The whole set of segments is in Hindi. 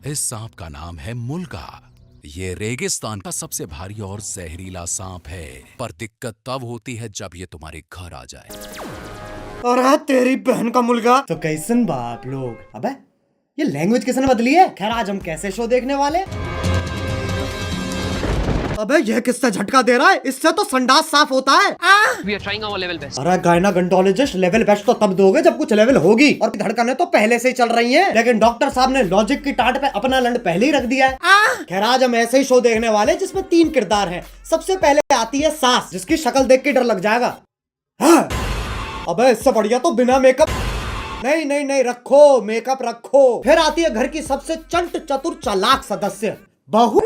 इस सांप का नाम है मुल्गा। ये रेगिस्तान का सबसे भारी और जहरीला सांप है, पर दिक्कत तब होती है जब ये तुम्हारे घर आ जाए। अरे तेरी बहन का मुल्गा। तो कैसन बाप लोग, अबे ये लैंग्वेज किसने बदली है? खैर आज हम कैसे शो देखने वाले? अबे ये किससे झटका दे रहा है? इससे तो संडास साफ होता है। We are trying our level best. अरे गायनाकोलॉजिस्ट लेवल बेस्ट तो तब दोगे जब कुछ लेवल होगी, और धड़कनें तो पहले से ही चल रही हैं। लेकिन डॉक्टर साहब ने लॉजिक की टाट पे अपना लंड पहले ही रख दिया है। खैर आज हम ऐसे ही शो देखने वाले जिसमें 3 किरदार हैं। सबसे पहले आती है सास, जिसकी शक्ल देख के डर लग जाएगा। हाँ। अबे इससे बढ़िया तो बिना मेकअप। नहीं नहीं नहीं, रखो मेकअप रखो। फिर आती है घर की सबसे चंट चतुर चालाक सदस्य, बहू।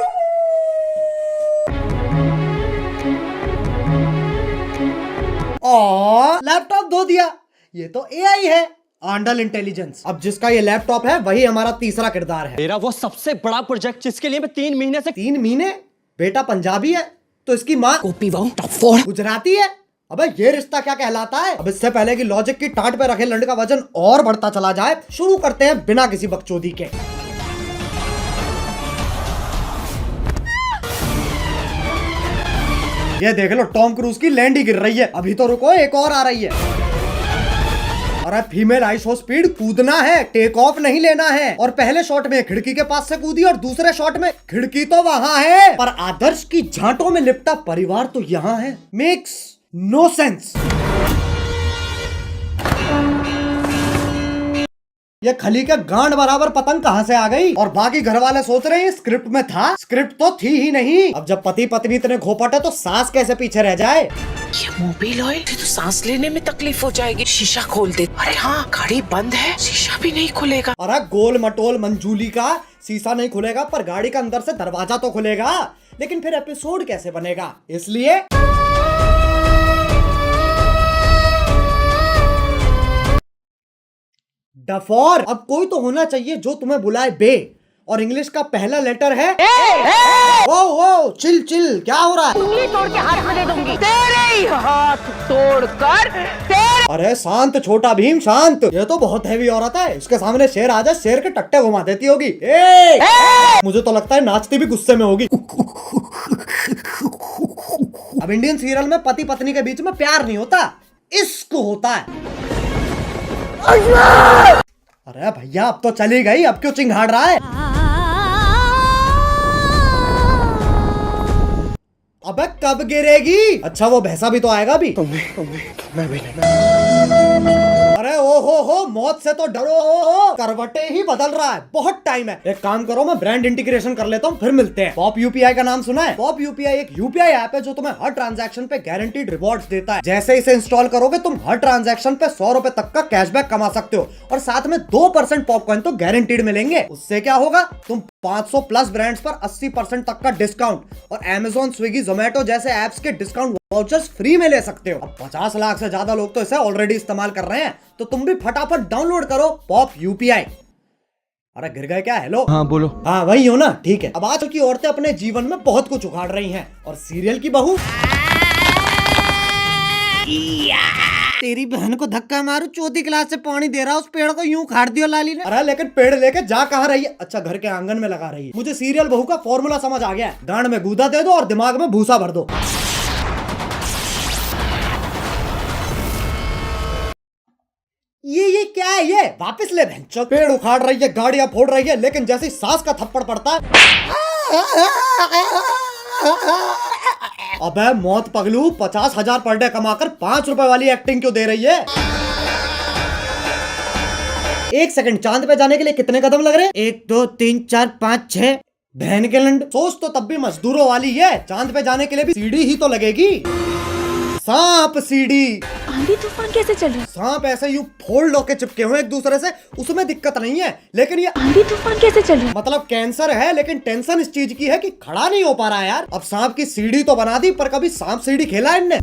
और लैपटॉप धो दिया। ये तो एआई है, आंडल इंटेलिजेंस। अब जिसका ये लैपटॉप है वही हमारा तीसरा किरदार है। मेरा वो सबसे बड़ा प्रोजेक्ट जिसके लिए मैं 3 महीने से 3 महीने? बेटा पंजाबी है तो इसकी माँ गुजराती है। अबे ये रिश्ता क्या कहलाता है? अब इससे पहले कि लॉजिक की टाट पे रखे लंड का वजन और बढ़ता चला जाए, शुरू करते हैं बिना किसी बकचोदी के। ये देख लो टॉम क्रूज की लैंड ही गिर रही है। अभी तो रुको, एक और आ रही है। अरे फीमेल आइसो स्पीड कूदना है, टेक ऑफ नहीं लेना है। और पहले शॉट में खिड़की के पास से कूदी और दूसरे शॉट में खिड़की तो वहां है पर आदर्श की झांटों में लिपटा परिवार तो यहाँ है। Makes no sense. ये खली के गांड बराबर पतंग कहां से आ गई? और बाकी घर वाले सोच रहे हैं स्क्रिप्ट में था, स्क्रिप्ट तो थी ही नहीं। अब जब पति पत्नी इतने घोपट है तो सास कैसे पीछे रह जाए? ये मोबिल ऑयल तो सांस लेने में तकलीफ हो जाएगी। शीशा खोल दे। अरे हाँ, गाड़ी बंद है, शीशा भी नहीं खुलेगा। अरे गोल मटोल मंजूली का शीशा नहीं खुलेगा पर गाड़ी का अंदर से दरवाजा तो खुलेगा। लेकिन फिर एपिसोड कैसे बनेगा? इसलिए डफोर। अब कोई तो होना चाहिए जो तुम्हें बुलाए बे, और इंग्लिश का पहला लेटर है ए। ओ चिल चिल, क्या हो रहा है? उंगली तोड़ के हाथ में दे दूंगी। तेरे ही हाथ तोड़कर तेरे। अरे शांत छोटा भीम शांत। ये तो बहुत हैवी औरत है, इसके सामने शेर आ जाए शेर के टट्टे घुमा देती होगी। ए! मुझे तो लगता है नाचती भी गुस्से में होगी। अब इंडियन सीरियल में पति पत्नी के बीच में प्यार नहीं होता, इश्क होता है। अरे भैया अब तो चली गई, अब क्यों चिंघाड़ रहा है? अबे कब गिरेगी? अच्छा वो भैंसा भी तो आएगा भी। मैं भी नहीं। अरे ओ हो मौत से तो डरो, करवटे ही बदल रहा है, बहुत टाइम है। एक काम करो, मैं ब्रांड इंटीग्रेशन कर लेता हूँ, फिर मिलते हैं। पॉप यूपीआई का नाम सुना है? पॉप यूपीआई एक यूपीआई ऐप है जो तुम्हें हर ट्रांजैक्शन पे गारंटीड रिवॉर्ड्स देता है। जैसे इसे इंस्टॉल करोगे तुम हर ट्रांजैक्शन पे 100 रुपए तक का कैशबैक कमा सकते हो, और साथ में 2% पॉपकॉइन तो गारंटीड मिलेंगे। उससे क्या होगा, तुम 500 प्लस ब्रांड्स पर 80% तक का डिस्काउंट और Amazon, स्विगी, जोमेटो जैसे ऐप्स के डिस्काउंट वाउचर्स फ्री में ले सकते हो। अब 50 लाख से ज्यादा लोग तो इसे ऑलरेडी इस्तेमाल कर रहे हैं, तो तुम भी फटाफट डाउनलोड करो पॉप यूपीआई। अरे गिर गए क्या? हेलो हाँ बोलो। हाँ वही हो ना, ठीक है। अब आजकल की औरतें अपने जीवन में बहुत कुछ उखाड़ रही हैं, और सीरियल की बहू तेरी बहन को धक्का मारू, चौथी क्लास से पानी दे रहा उस पेड़ को यूं उखाड़ दियो लाली ने। अरे लेकिन पेड़ लेके जा कहाँ रही है? अच्छा घर के आंगन में लगा रही है। मुझे सीरियल बहू का फॉर्मूला समझ आ गया है, गांड में गूदा दे दो और दिमाग में भूसा भर दो। ये क्या है? ये वापस ले बहन। पेड़ उखाड़ रही है, गाड़ियां फोड़ रही है, लेकिन जैसे ही सास का थप्पड़ पड़ता है अबे मौत पगलू, 50,000 पर डे कमाकर 5 रुपए वाली एक्टिंग क्यों दे रही है? 1 सेकंड, चांद पे जाने के लिए कितने कदम लग रहे हैं? 1 2 3 4 5 6। बहन के लंड, सोच तो तब भी मजदूरों वाली है, चांद पे जाने के लिए भी सीढ़ी ही तो लगेगी। सांप सीढ़ी। आंधी तूफान कैसे चल रहा है? सांप ऐसे यूं फोल्ड होके चिपके हुए एक दूसरे से, उसमें दिक्कत नहीं है, लेकिन ये आंधी तूफान कैसे चल रहा है? मतलब कैंसर है, लेकिन टेंशन इस चीज की है कि खड़ा नहीं हो पा रहा है यार। अब सांप की सीढ़ी तो बना दी, पर कभी सांप सीढ़ी खेला है इनने?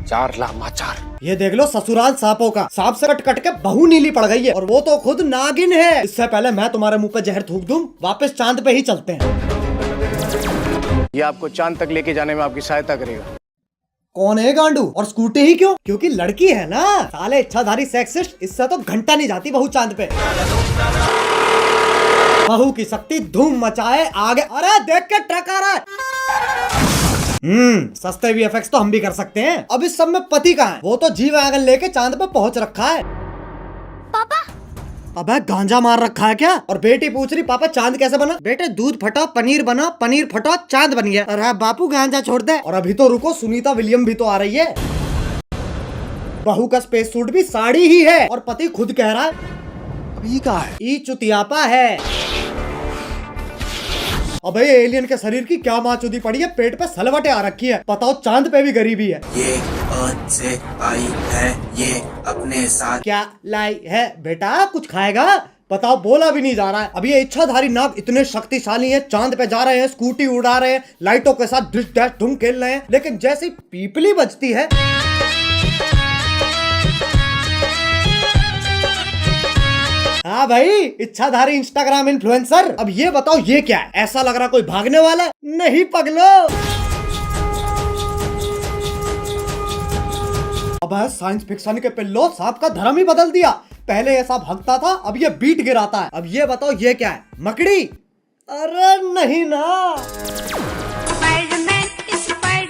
4 लामाचार। ये देख लो ससुराल सांपों का, सांप से कट के बहू नीली पड़ गई है, और वो तो खुद नागिन है। इससे पहले मैं तुम्हारे मुंह पे जहर थूक दूं, वापस चांद पे ही चलते हैं। ये आपको चांद तक लेके जाने में आपकी सहायता करेगा। कौन है गांडू? और स्कूटी ही क्यों? क्योंकि लड़की है ना। साले इच्छाधारी सेक्सिस्ट, इससे तो घंटा नहीं जाती बहू चांद पे। बहू की शक्ति धूम मचाए आगे। अरे देख के ट्रक आ रहा है। सस्ते VFX तो हम भी कर सकते हैं। अब इस सब में पति कहाँ है? वो तो जी वैगन लेके चांद पे पहुंच रखा है। पापा अबे गांजा मार रखा है क्या? और बेटी पूछ रही पापा चांद कैसे बना? बेटे दूध फटा पनीर बना, पनीर फटा चांद बन गया। अरे बापू गांजा छोड़ दे। और अभी तो रुको, सुनीता विलियम भी तो आ रही है। बहू का स्पेस सूट भी साड़ी ही है और पति खुद कह रहा है अभी कहा है? ई चुतियापा है। अबे एलियन के शरीर की क्या माचुदी पड़ी है, पेट पे सलवटें आ रखी है। बताओ चांद पे भी गरीबी है। ये अर्थ से आई है, ये अपने साथ क्या लाई है बेटा? कुछ खाएगा? बताओ, बोला भी नहीं जा रहा है। अब ये इच्छाधारी नाग इतने शक्तिशाली हैं, चांद पे जा रहे हैं, स्कूटी उड़ा रहे हैं, लाइटों के साथ डिश डैश धूम खेल रहे हैं, लेकिन जैसी पीपली बजती है हाँ भाई, इच्छाधारी इंस्टाग्राम इन्फ्लुएंसर। अब ये बताओ ये क्या है? ऐसा लग रहा कोई भागने वाला है। नहीं पगलो। अब साइंस फिक्शन के पिल्लो सांप का धर्म ही बदल दिया। पहले ऐसा भागता था, अब ये बीट गिराता है। अब ये बताओ ये क्या है? मकड़ी? अरे नहीं ना।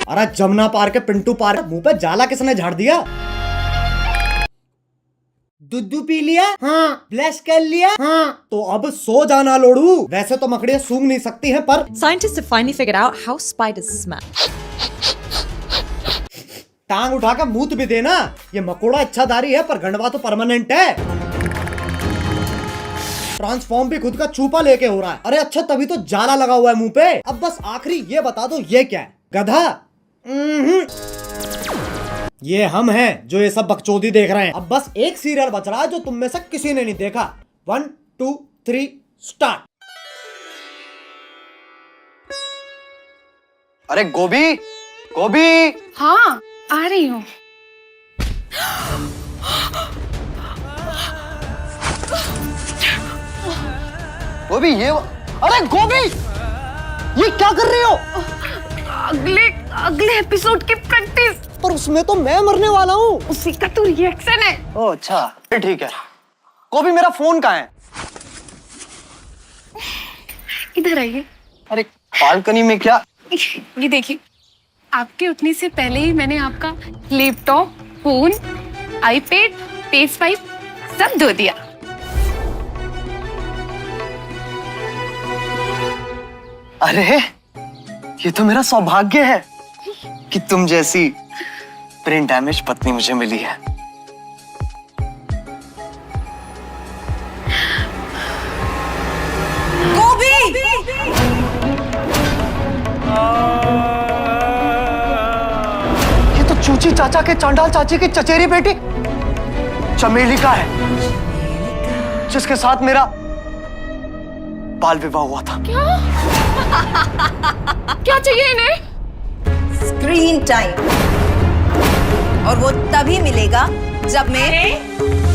अरे जमुना पार के पिंटू पार मुंह पे जाला किसने झाड़ दिया? दूध पी लिया? हाँ। ब्लश कर लिया? हाँ। तो अब सो जाना लोड़ू। वैसे तो मकड़ियाँ सूंघ नहीं सकती हैं, पर Scientists have finally figured out how spiders smell. टांग उठा के मूत भी देना। ये मकोड़ा इच्छाधारी है, पर गंडवा तो परमानेंट है। ट्रांसफॉर्म भी खुद का चूपा लेके हो रहा है। अरे अच्छा, तभी तो जाला लगा हुआ है मुंह पे। अब बस आखिरी ये बता दो ये क्या है? गधा? ये हम हैं जो ये सब बकचोदी देख रहे हैं। अब बस एक सीरियल बच रहा है जो तुम में से किसी ने नहीं देखा। 1 2 3 स्टार्ट। अरे गोभी, गोभी। हाँ आ रही हूँ। गोभी ये, अरे गोभी ये क्या कर रही हो? अगले एपिसोड की प्रैक्टिस। पर उसमें तो मैं मरने वाला हूँ। उसी का तो रिएक्शन है। ओह अच्छा, ठीक है। गोभी मेरा फोन कहाँ है? इधर आइए। अरे बालकनी में क्या? ये देखिए, आपके उठने से पहले ही मैंने आपका लैपटॉप, फोन, आईपैड, PS5 सब धो दिया। अरे ये तो मेरा सौभाग्य है कि तुम जैसी ब्रेन डैमेज पत्नी मुझे मिली है। गोभी! ये तो चूची चाचा के चांडाल चाची की चचेरी बेटी चमेलिका है, जिसके साथ मेरा बाल विवाह हुआ था। क्या चाहिए इन्हें? स्क्रीन टाइम, और वो तभी मिलेगा जब मैं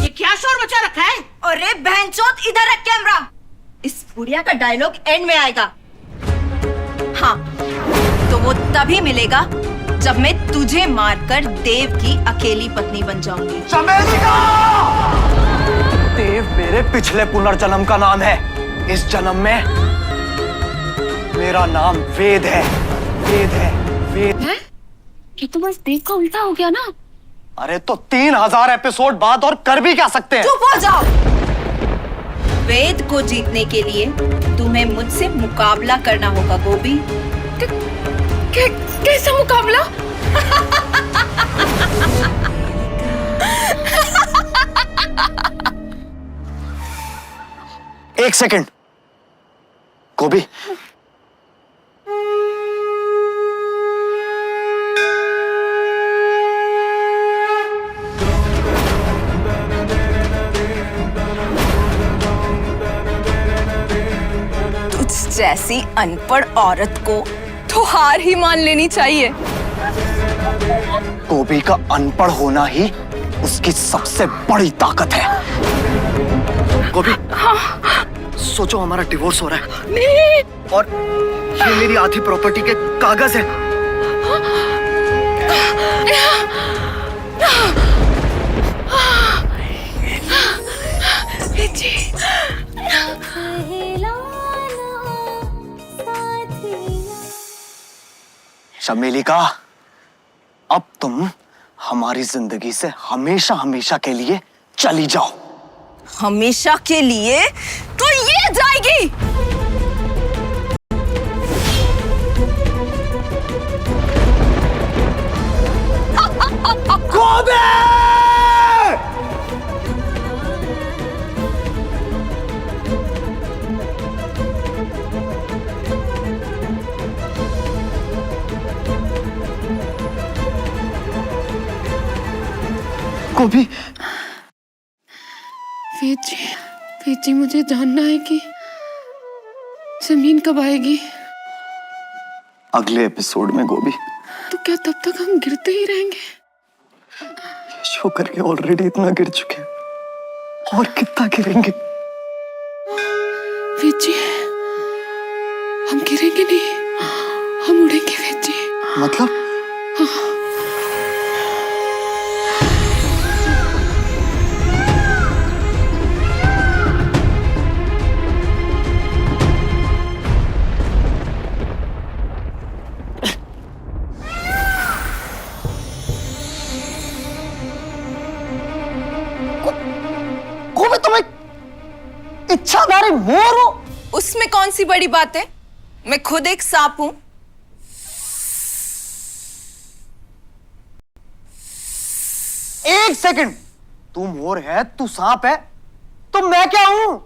ये क्या शोर मचा रखा है? अरे बहनचोद, इधर रख कैमरा। इस बुढ़िया का डायलॉग एंड में आएगा। हाँ, तो वो तभी मिलेगा जब मैं तुझे मारकर देव की अकेली पत्नी बन जाऊंगी। चमेलिका! देव मेरे पिछले पुनर्जन्म का नाम है। इस जन्म में मेरा नाम वेद है। वेद है, वेद है? ये तो बस देव का उल्टा हो गया ना। अरे तो 3000 एपिसोड बाद और कर भी क्या सकते हैं? चुप हो जाओ। वेद को जीतने के लिए तुम्हें मुझसे मुकाबला करना होगा गोभी। कैसा मुकाबला? एक सेकंड गोभी, तुझ जैसी अनपढ़ औरत को तो हार ही मान लेनी चाहिए। गोभी का अनपढ़ होना ही उसकी सबसे बड़ी ताकत है। गोभी, सोचो हमारा डिवोर्स हो रहा है। नहीं। और ये मेरी आधी प्रॉपर्टी के कागज है। जी। चमेली का, अब तुम हमारी जिंदगी से हमेशा हमेशा के लिए चली जाओ। हमेशा के लिए तो ये जाएगी। गोभी, वेद जी मुझे जानना है कि जमीन कब आएगी। अगले एपिसोड में गोभी। तो क्या तब तक हम गिरते ही रहेंगे? शो करके ऑलरेडी इतना गिर चुके हैं, और कितना गिरेंगे? वेद जी, हम गिरेंगे नहीं, हम उड़ेंगे वेद जी। मतलब? गोभी, तुम एक इच्छाधारी मोर हो। उसमें कौन सी बड़ी बात है? मैं खुद एक सांप हूं। एक सेकंड, तू मोर है, तू सांप है, तो मैं क्या हूं?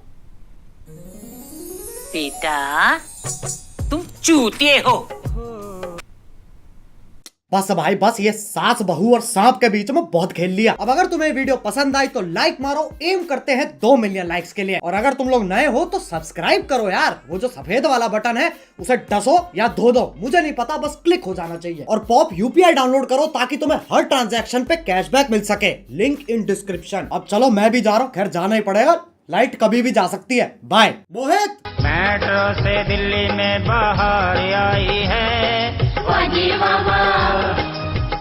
बेटा तुम चूतिए हो। बस भाई बस, ये सास बहू और सांप के बीच में बहुत खेल लिया। अब अगर तुम्हें वीडियो पसंद आई तो लाइक मारो, एम करते हैं 2 मिलियन लाइक्स के लिए। और अगर तुम लोग नए हो तो सब्सक्राइब करो यार, वो जो सफेद वाला बटन है उसे डसो या धो दो, मुझे नहीं पता, बस क्लिक हो जाना चाहिए। और पॉप यूपीआई डाउनलोड करो ताकि तुम्हें हर ट्रांजैक्शन पे कैशबैक मिल सके, लिंक इन डिस्क्रिप्शन। अब चलो मैं भी जा रहा हूँ, खैर जाना ही पड़ेगा, लाइट कभी भी जा सकती है। बाय। मोहित, मेट्रो से दिल्ली में बाहर आई है,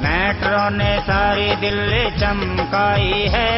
मेट्रो ने सारी दिल्ली चमकाई है।